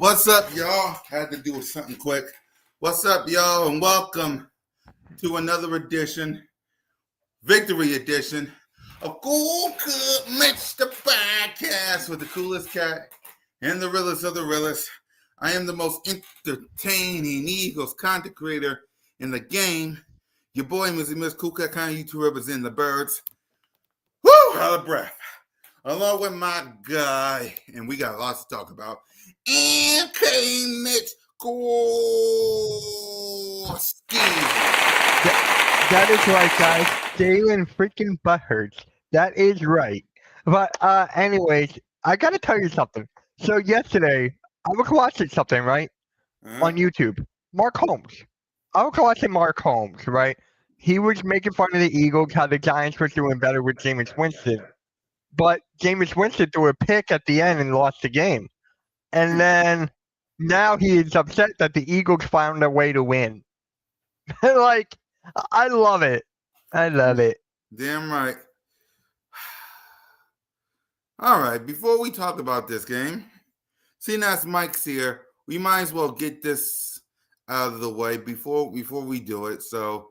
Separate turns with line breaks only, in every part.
What's up, y'all? Had to do something quick. What's up, y'all, and welcome to another edition, Victory Edition of CoolCat-Mitch, the podcast with the coolest cat and the realest of the realest. I am the most entertaining Eagles content creator in the game. Your boy, Mr. Miss CoolCat, kind of YouTube representing the birds. Woo! Out of breath. Along with my guy, and we got lots to talk about, Mitch
That is right, guys. Jalen freaking butthurts. That is right. But anyways, I gotta tell you something. So yesterday, I was watching something, right? On YouTube. Mark Holmes. I was watching Mark Holmes, right? He was making fun of the Eagles, how the Giants were doing better with Jameis Winston. But Jameis Winston threw a pick at the end and lost the game. And then now he is upset that the Eagles found a way to win. Like, I love it. I love it.
Damn right. All right, before we talk about this game, seeing as Mike's here, we might as well get this out of the way before we do it. So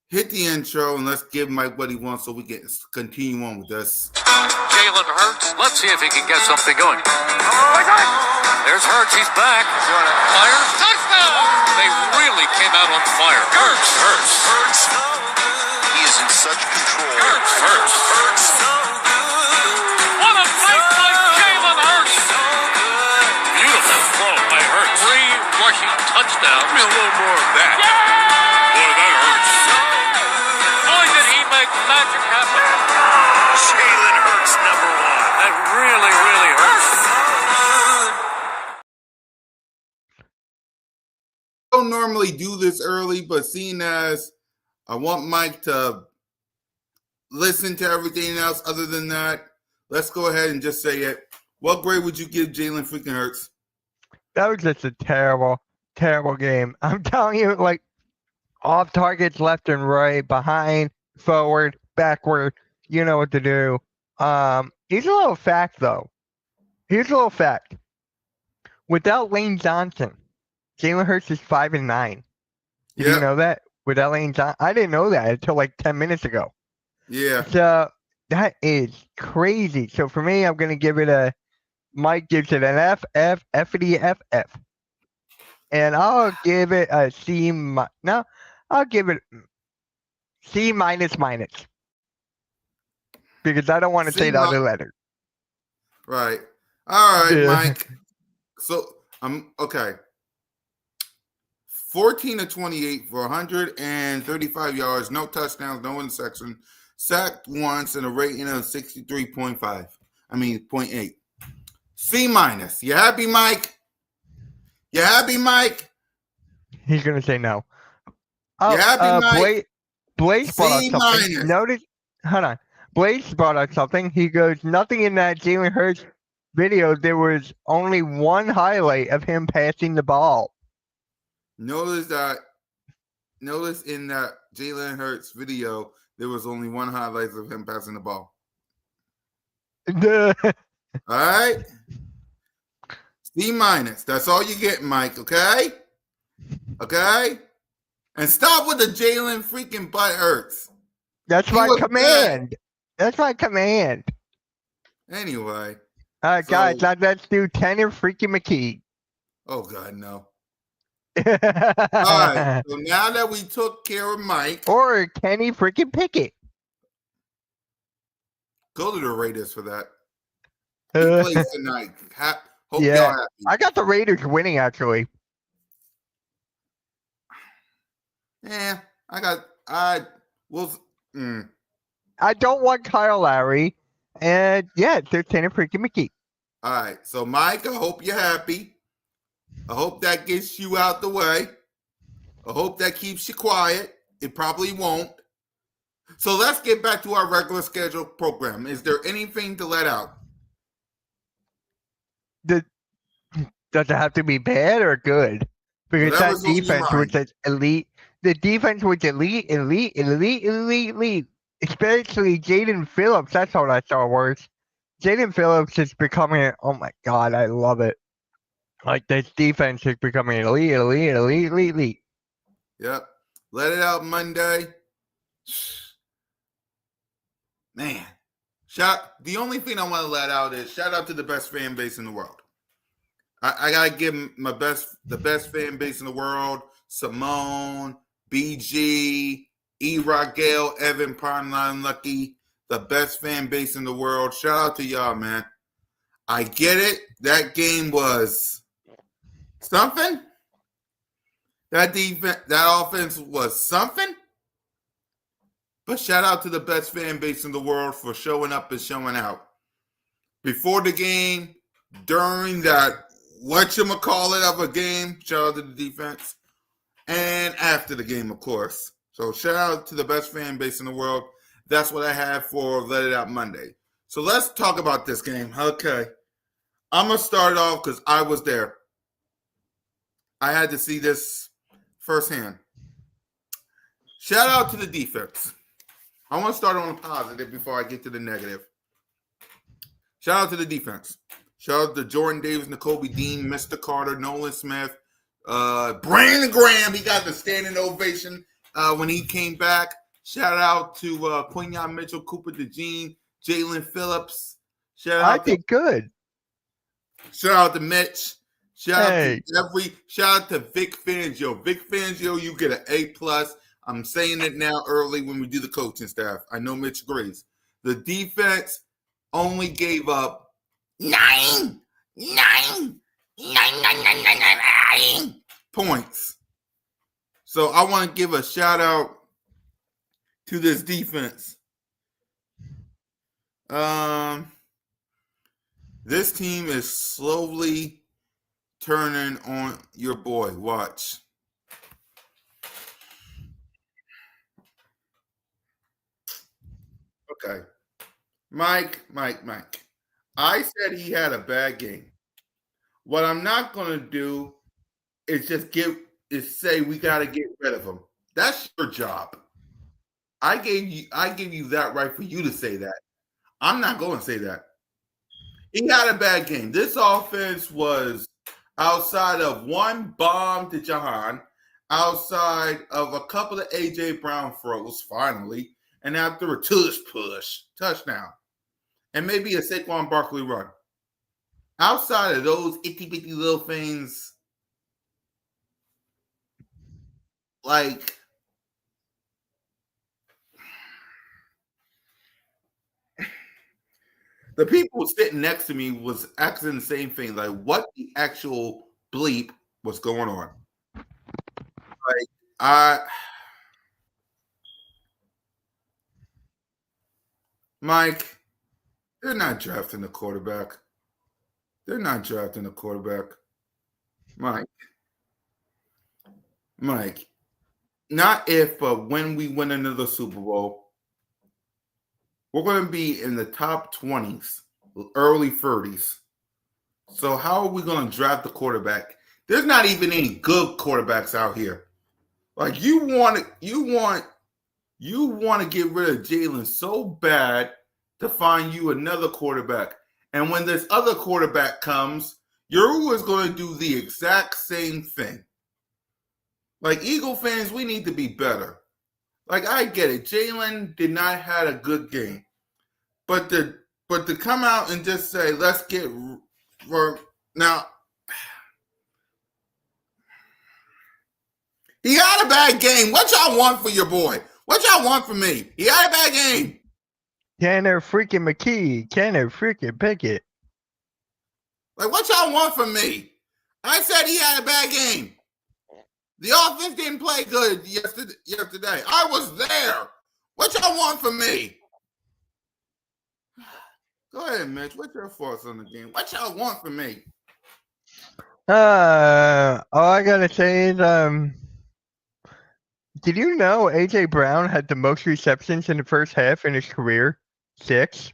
hit the intro and let's give Mike what he wants so we can continue on with this.
Jalen Hurts. Let's see if he can get something going. There's Hurts. He's back. Fire. Touchdown. They really came out on fire. Hurts.
He is in such control.
Hurts. What a play by Jalen Hurts. Beautiful throw by Hurts. 3 rushing touchdowns. Give me a little more of that. Boy, that hurts. Boy, did he make magic happen.
Jalen Hurts, number 1.
That really, really hurts.
I don't normally do this early, but seeing as I want Mike to listen to everything else other than that, let's go ahead and just say it. What grade would you give Jalen freaking Hurts?
That was just a terrible, terrible game. I'm telling you, like, off targets left and right, behind, forward, backward. You know what to do. Here's a little fact, though. Here's a little fact. Without Lane Johnson, Jalen Hurts is 5-9. Did you know that? Without Lane Johnson, I didn't know that until like 10 minutes ago.
Yeah.
So that is crazy. So for me, I'm gonna give it a. Mike gives it an F, and I'll give it a C. No, I'll give it C minus because I don't want to say the other letter.
Right. All right,
Yeah.
Mike. So I'm okay. 14 of 28 for 135 yards, no touchdowns, no interception, sacked once, and a rating of 63.5. 0.8. C minus. You happy, Mike? You happy, Mike?
He's gonna say no.
You happy, Mike?
Blaze brought
C
out something.
minus.
Notice, hold on. Blaze brought out something. He goes, nothing in that Jalen Hurts video. There was only one highlight of him passing the ball.
Notice in that Jalen Hurts video, there was only one highlight of him passing the ball. All right? C minus. That's all you get, Mike, okay? Okay? And stop with the Jalen freaking butt hurts.
That's my command. That's my command.
Anyway.
All right, guys, let's do Tanner freaking McKee.
Oh, God, no. All right. So now that we took care of Mike.
Or Kenny freaking Pickett.
Go to the Raiders for that. He plays tonight. Hope y'all happy.
I got the Raiders winning, actually.
Yeah, I
don't want Kyle Lowry. And yeah, it's Tanner freaking McKee.
All right. So, Mike, I hope you're happy. I hope that gets you out the way. I hope that keeps you quiet. It probably won't. So let's get back to our regular scheduled program. Is there anything to let out?
Does it have to be bad or good? Because that defense was elite. The defense was elite. Especially Jaden Phillips. That's all I saw worse. Jaden Phillips is becoming, oh my God, I love it. Like this defense is becoming elite.
Yep. Let it out Monday. Man. The only thing I want to let out is shout out to the best fan base in the world. I gotta give the best fan base in the world. Simone, BG, E-Rock Gale, Evan Pondline Lucky, the best fan base in the world. Shout out to y'all, man. I get it. That game was something. That offense was something. But shout out to the best fan base in the world for showing up and showing out. Before the game, during that whatchamacallit of a game, shout out to the defense. And after the game, of course. So shout out to the best fan base in the world. That's what I have for Let It Out Monday. So let's talk about this game. Okay. I'm going to start off because I was there. I had to see this firsthand. Shout out to the defense. I want to start on a positive before I get to the negative. Shout out to the defense. Shout out to Jordan Davis, N'Kobe Dean, Mr. Carter, Nolan Smith, Brandon Graham. He got the standing ovation when he came back. Shout out to Quinyon Mitchell, Cooper DeJean, Jalen Phillips.
I did good.
Shout out to Mitch. Shout out to Vic Fangio. Vic Fangio, you get an A+. I'm saying it now early when we do the coaching staff. I know Mitch agrees. The defense only gave up 9 points. So I want to give a shout out to this defense. This team is slowly turning on your boy. Watch. Okay. Mike. I said he had a bad game. What I'm not going to do is say we got to get rid of him. That's your job. I give you that right for you to say that. I'm not going to say that. He had a bad game. This offense was outside of one bomb to Jahan, outside of a couple of A.J. Brown throws, finally, and after a touchdown, and maybe a Saquon Barkley run. Outside of those itty-bitty little things, like the people sitting next to me was asking the same thing, like what the actual bleep was going on. Like Mike, they're not drafting a quarterback. Mike, not if, but when we win another Super Bowl, we're going to be in the top 20s, early 30s. So how are we going to draft the quarterback? There's not even any good quarterbacks out here. Like you want to get rid of Jalen so bad to find you another quarterback. And when this other quarterback comes, you're always going to do the exact same thing. Like Eagle fans, we need to be better. Like I get it. Jalen did not have a good game. But to come out and just say, let's get now. He had a bad game. What y'all want for your boy? What y'all want from me? He had a bad game.
Tanner freaking McKee. Tanner freaking Pickett.
Like, what y'all want from me? I said he had a bad game. The offense didn't play good yesterday. I was there. What y'all want from me? Go ahead, Mitch. What's your thoughts on the game? What y'all want from me?
All I gotta say is, did you know A.J. Brown had the most receptions in the first half in his career? 6.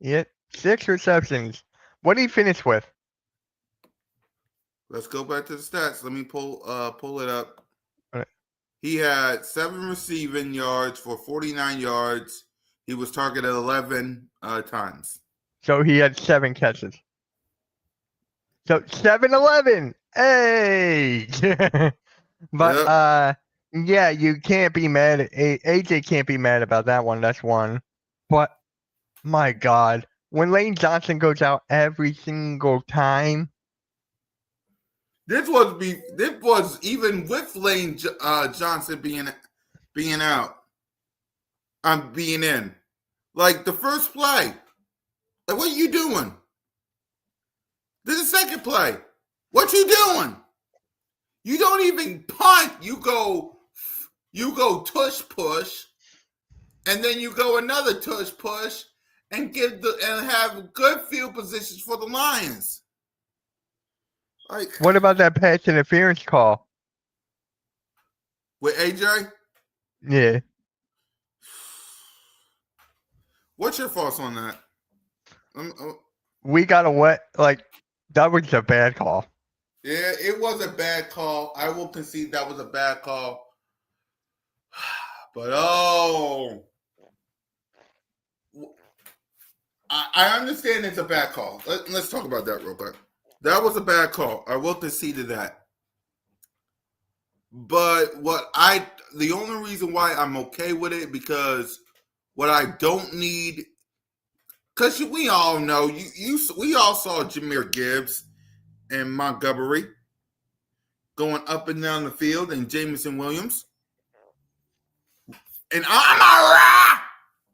Yep, 6 receptions. What did he finish with?
Let's go back to the stats. Let me pull it up.
All right.
He had 7 receiving yards for 49 yards. He was targeted 11 times.
So he had 7 catches. So 7-Eleven. Hey. But
Yep.
yeah, you can't be mad at AJ can't be mad about that one. That's one. But my God, when Lane Johnson goes out every single time.
This was even with Lane Johnson being out. I'm being in. Like the first play. Like, what are you doing? This is the second play. What you doing? You don't even punt. You go tush push, and then you go another tush push and have good field positions for the Lions. Like,
What about that pass interference call?
with AJ?
Yeah.
What's your thoughts on that?
We got that was a bad call.
Yeah, it was a bad call. I will concede that was a bad call. But I understand it's a bad call. Let's talk about that real quick. That was a bad call. I will concede to that. But the only reason why I'm okay with it, because what I don't need, because we all know we all saw Jahmyr Gibbs and Montgomery going up and down the field, and Jameson Williams. And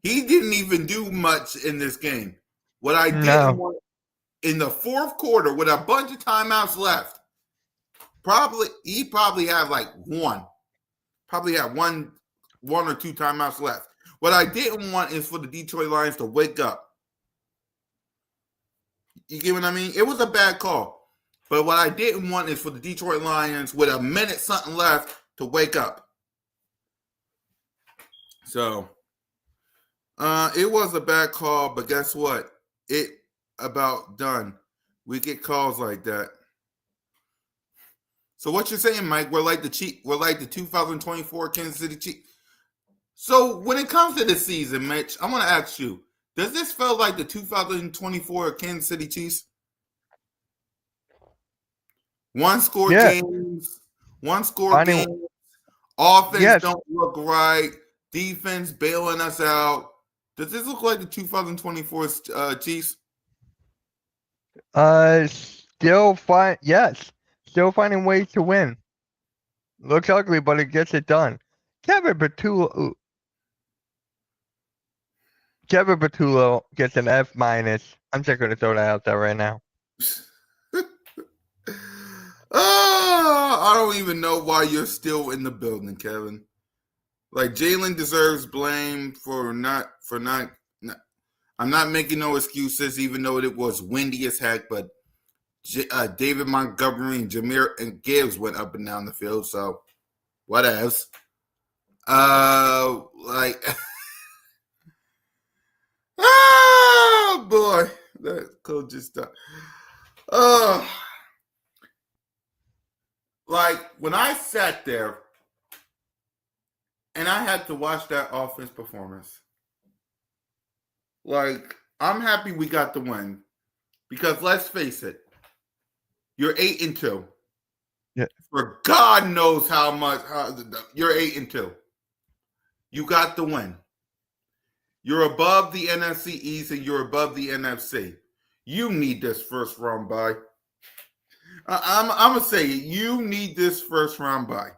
he didn't even do much in this game. What I did want in the fourth quarter, with a bunch of timeouts left, he probably had like one. Probably had one or two timeouts left. What I didn't want is for the Detroit Lions to wake up. You get what I mean? It was a bad call. But what I didn't want is for the Detroit Lions, with a minute something left, to wake up. So, it was a bad call, but guess what? It about done. We get calls like that. So what you're saying, Mike? We're like the 2024 Kansas City Chiefs. So when it comes to this season, Mitch, I want to ask you: does this feel like the 2024 Kansas City Chiefs? One-score games. Offense don't look right. Defense bailing us out. Does this look like the 2024 Chiefs?
Still finding ways to win. Looks ugly, but it gets it done. Kevin Bertulo gets an F-. I'm just going to throw that out there right now.
I don't even know why you're still in the building, Kevin. Like, Jalen deserves blame for not. I'm not making no excuses, even though it was windy as heck. But David Montgomery and Jahmyr and Gibbs went up and down the field, so whatevs. Oh boy, that coach just stopped. Like, when I sat there and I had to watch that offense performance, like, I'm happy we got the win, because let's face it, you're 8-2.
Yeah.
For God knows how much you're 8-2. You got the win. You're above the NFC East and you're above the NFC. You need this first round bye. I'm gonna say it. You need this first round bye.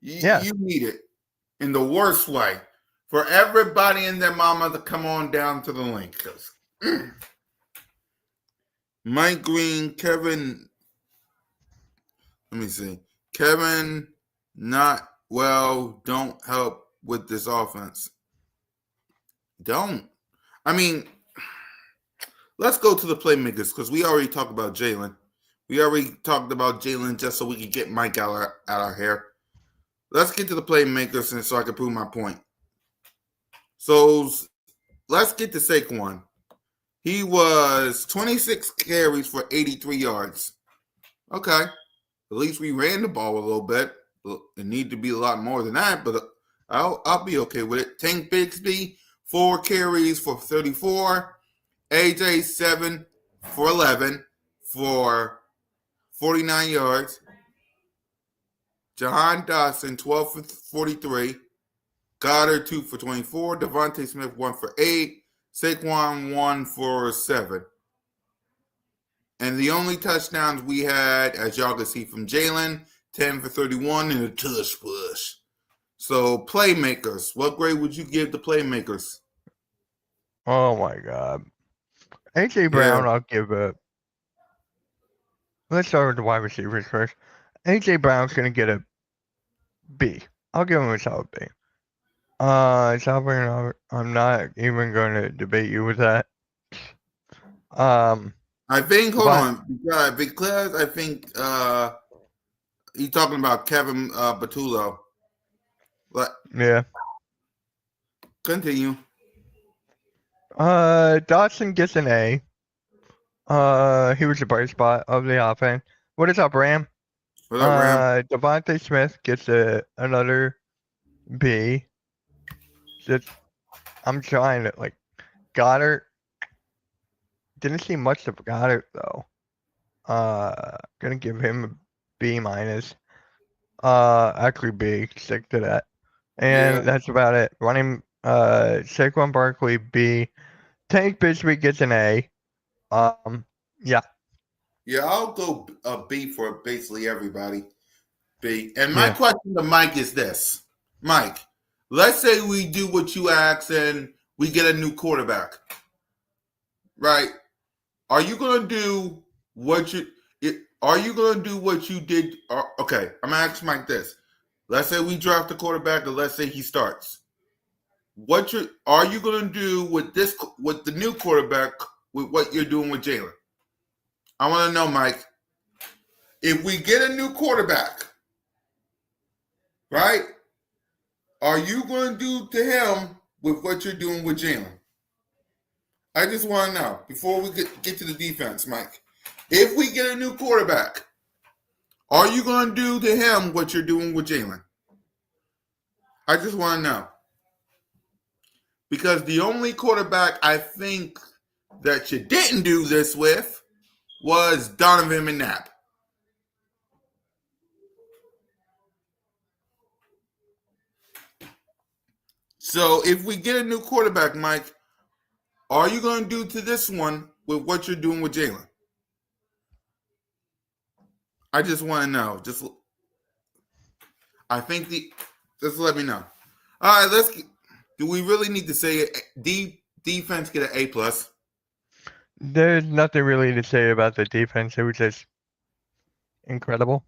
You need it in the worst way, for everybody and their mama to come on down to the link. Mike Green, Kevin. Let me see. Kevin, not well. Don't help with this offense. Don't. I mean, let's go to the playmakers, because we already talked about Jalen. We already talked about Jalen just so we could get Mike out of our hair. Let's get to the playmakers, and so I can prove my point. So let's get to Saquon. He was 26 carries for 83 yards. Okay. At least we ran the ball a little bit. It need to be a lot more than that, but I'll be okay with it. Tank Bigsby, 4 carries for 34. AJ, 7 for 11. for 49 yards. Jahan Dotson, 12 for 43. Goddard, 2 for 24. Devontae Smith, 1 for 8. Saquon, 1 for 7. And the only touchdowns we had, as y'all can see from Jalen, 10 for 31 and a tush push. So, playmakers. What grade would you give the playmakers?
Oh my God. A.J. Brown, I'll give a. Let's start with the wide receivers first. A.J. Brown's going to get a B. I'll give him a solid B. Salvador, I'm not even going to debate you with that.
I think, hold on, because I think he's talking about Kevin Batullo. But
yeah.
continue.
Dotson gets an A. He was the bright spot of the offense. What is up, Ram?
What up, Ram?
Devontae Smith gets another B. I'm trying to, like, Goddard. Didn't see much of Goddard, though. Gonna give him a B minus. Actually B, stick to that. And that's about it. Running, Saquon Barkley, B. Tank Bigsby gets an A. Yeah.
Yeah, I'll go a B for basically everybody. B. And my question to Mike is this. Mike, let's say we do what you asked and we get a new quarterback. Right? Are you going to do what you did? Okay, I'm going to ask Mike this. Let's say we draft a quarterback and let's say he starts. Are you going to do with the new quarterback with what you're doing with Jalen? I want to know, Mike, if we get a new quarterback, right? Are you going to do to him with what you're doing with Jalen? I just want to know before we get to the defense, Mike. If we get a new quarterback, are you going to do to him what you're doing with Jalen? I just want to know. Because the only quarterback I think that you didn't do this with was Donovan McNabb. So if we get a new quarterback, Mike, are you going to do to this one with what you're doing with Jalen? I just want to know. Just let me know. All right, do we really need to say it? Defense get an A plus?
There's nothing really to say about the defense. It was just incredible.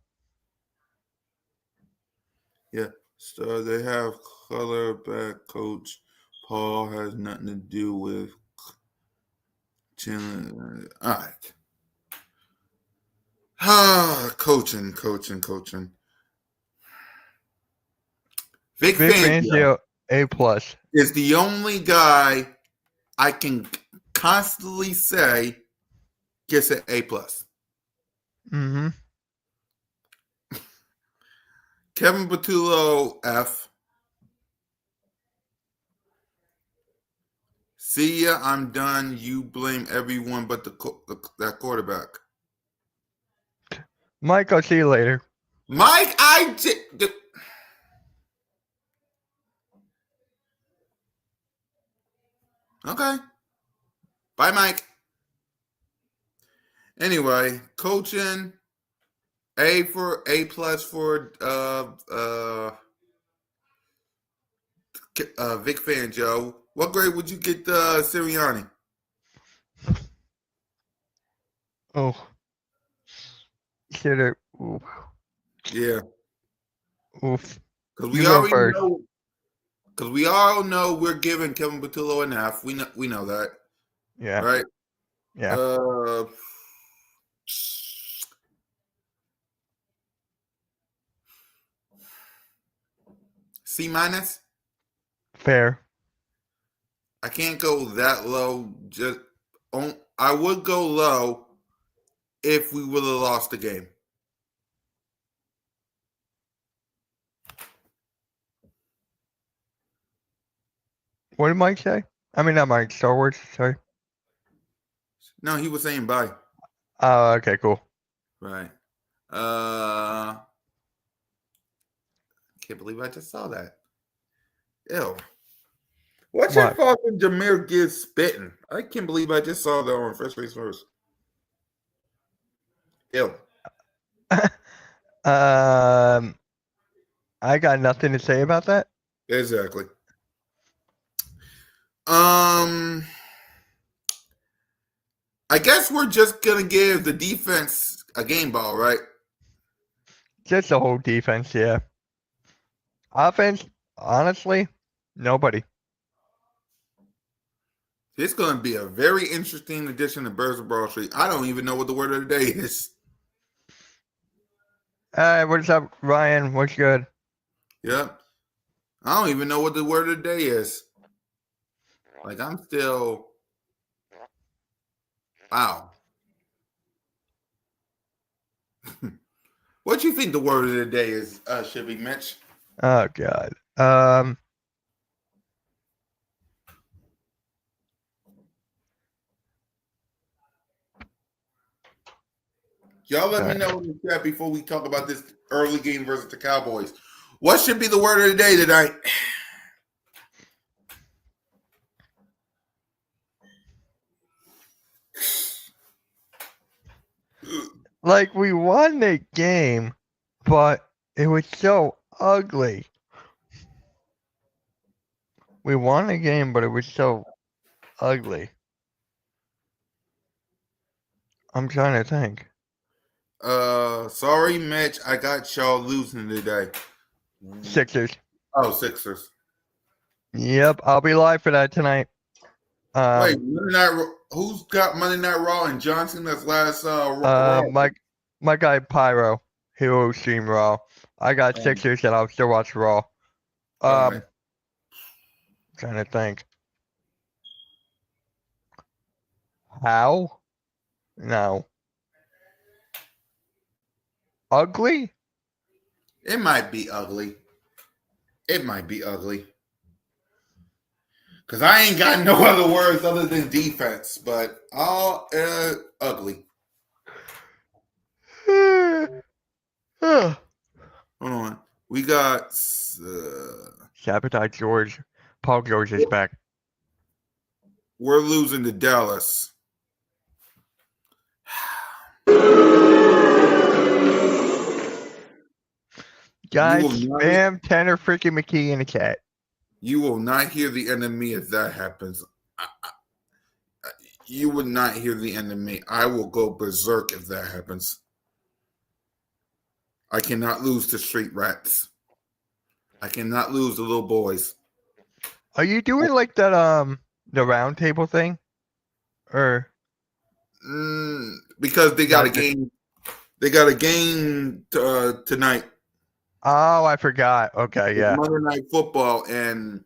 Yeah. So they have color back coach. Paul has nothing to do with Chandler. All right. Coaching. Vic Fangio
A plus
is the only guy I can constantly say gets an A plus.
Mm-hmm.
Kevin Batullo, F. See ya, I'm done. You blame everyone but that quarterback.
Mike, I'll see you later.
Mike, okay. Bye, Mike. Anyway, coaching, A plus for Vic Fangio. What grade would you get Sirianni?
Oh. Should have. Oof.
Yeah.
Oof.
Because we all know we're giving Kevin Batullo an F. We know that.
Yeah.
Right?
Yeah.
C minus?
Fair.
I can't go that low. I would go low if we would have lost the game.
What did Mike say? I mean, not Mike. Star Wars. Sorry.
No, he was saying bye.
Oh, okay, cool.
Right. Can't believe I just saw that. Ew. What's your
What?
fault when Jameer Gibbs spitting? I can't believe I just saw that on First Face First. Ew.
I got nothing to say about that.
Exactly. I guess we're just gonna give the defense a game ball, right?
Just the whole defense, yeah. Offense, honestly, nobody.
It's gonna be a very interesting edition of Birds of Broad Street. I don't even know what the word of the day is.
What's up, Ryan? What's good?
Yep. I don't even know what the word of the day is. Like I'm still wow. What do you think the word of the day is, should be, Mitch?
Oh God.
Y'all let me know in the chat before we talk about this early game versus the Cowboys. What should be the word of the day tonight?
Like we won the game, but it was so ugly. We won the game, but it was so ugly. I'm trying to think.
Sorry, Mitch. I got y'all losing today.
Sixers.
Oh, Sixers.
Yep, I'll be live for that tonight.
Wait, Monday Night, who's got Monday Night Raw and Johnson? That's last Raw.
My guy Pyro, he will stream Raw. I got Sixers, and I'll still watch Raw.
Right.
Trying to think. How? No. Ugly?
It might be ugly. It might be ugly. Because I ain't got no other words other than defense, but all ugly.
Ugh.
Hold on. We got
Sabotage George. Paul George is back.
we're losing to Dallas.
Guys,
You will not-
spam Tanner freaking McKee in the chat.
You will not hear the end of me if that happens. You would not hear the end of me. I will go berserk if that happens. I cannot lose to street rats. I cannot lose to little boys.
Are you doing like that the round table thing? Or
Because they got
No,
a game. They got a game tonight.
oh, I forgot. Okay, yeah.
Monday Night Football, and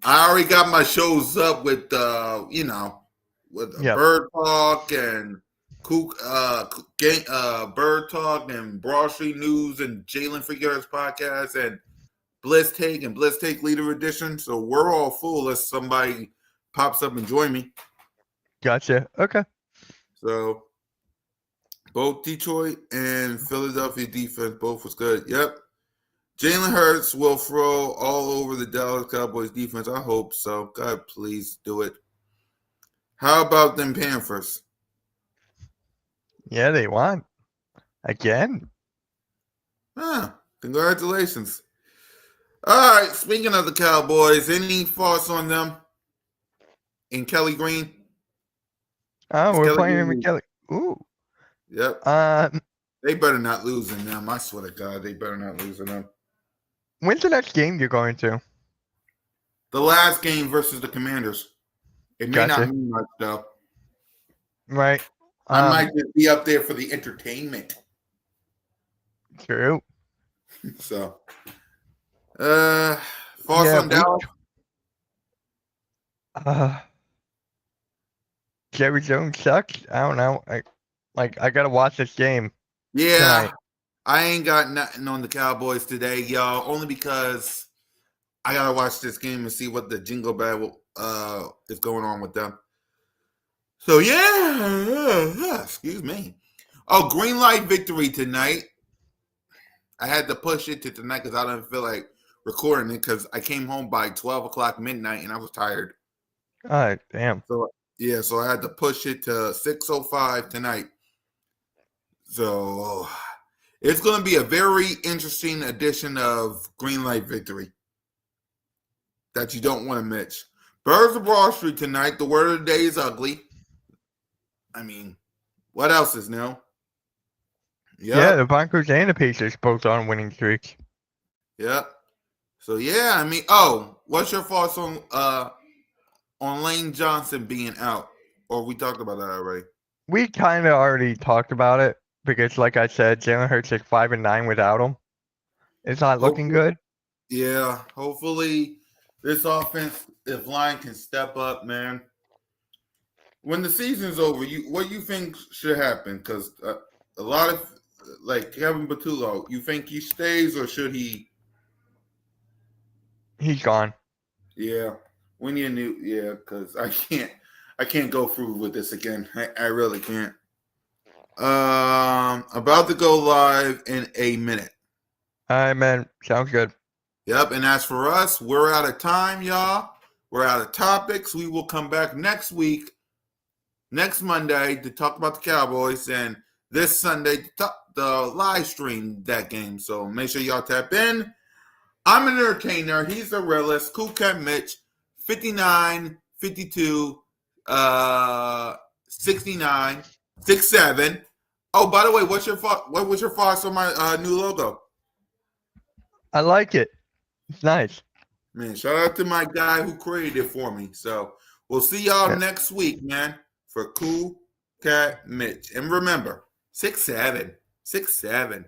I already got my shows up with with
Yep.
Bird Talk and Bird Talk and Broad Street News and Jalen Figueroa's podcast and Bliss Take Leader Edition. So we're all full unless somebody pops up and join me.
Gotcha. Okay.
So both Detroit and Philadelphia defense both was good. Yep. Jalen Hurts will throw all over the Dallas Cowboys defense. I hope so. God, please do it. How about them Panthers?
Yeah, they won. Again?
Congratulations. All right, speaking of the Cowboys, any thoughts on them? And Kelly Green?
Oh, we're
Kelly
playing him
Green.
with Kelly. Ooh.
Yep. They better not lose in them. I swear to God, they better not lose in them.
When's the next game you're going to?
The last game versus the Commanders. It may
Gotcha.
not mean much, though.
Right.
I might just be up there for the entertainment.
True.
So, thoughts on Dallas?
Jerry Jones sucks. I don't know. I gotta watch this game.
Yeah,
tonight.
I ain't got nothing on the Cowboys today, y'all. Only because I gotta watch this game and see what the jingle bell is going on with them. So yeah, excuse me. Oh, green light victory tonight. I had to push it to tonight because I didn't feel like recording it because I came home by 12 o'clock midnight and I was tired.
All right, damn.
So yeah, so I had to push it to 6:05 tonight. So it's going to be a very interesting edition of Green Light Victory that you don't want to miss. Birds of Wall Street tonight. The word of the day is ugly. I mean, what else is new?
Yeah, the Broncos and the Pacers both on winning streaks.
Yep. So yeah, I mean, what's your thoughts on Lane Johnson being out? Or we talked about that already?
We kind of already talked about it because, like I said, Jalen Hurts is 5-9 without him. It's not looking good.
Yeah, hopefully this offense, if line can step up, man. When the season's over, what you think should happen? Because a lot of like Kevin Patullo, you think he stays or should he?
He's gone.
Yeah, we need a new. Yeah, because I can't go through with this again. I really can't. About to go live in a minute.
All right, man. Sounds good.
Yep, and as for us, we're out of time, y'all. We're out of topics. We will come back next week, next Monday, to talk about the Cowboys, and this Sunday to the live stream that game. So make sure y'all tap in. I'm an entertainer. He's the realist. CoolCat-Mitch, 59, 52, 69, 67. Oh, by the way, what was your thoughts on my new logo?
I like it. It's nice.
Man, shout out to my guy who created it for me. So we'll see y'all next week, man, for Cool Cat Mitch. And remember, 6'7", 6'7".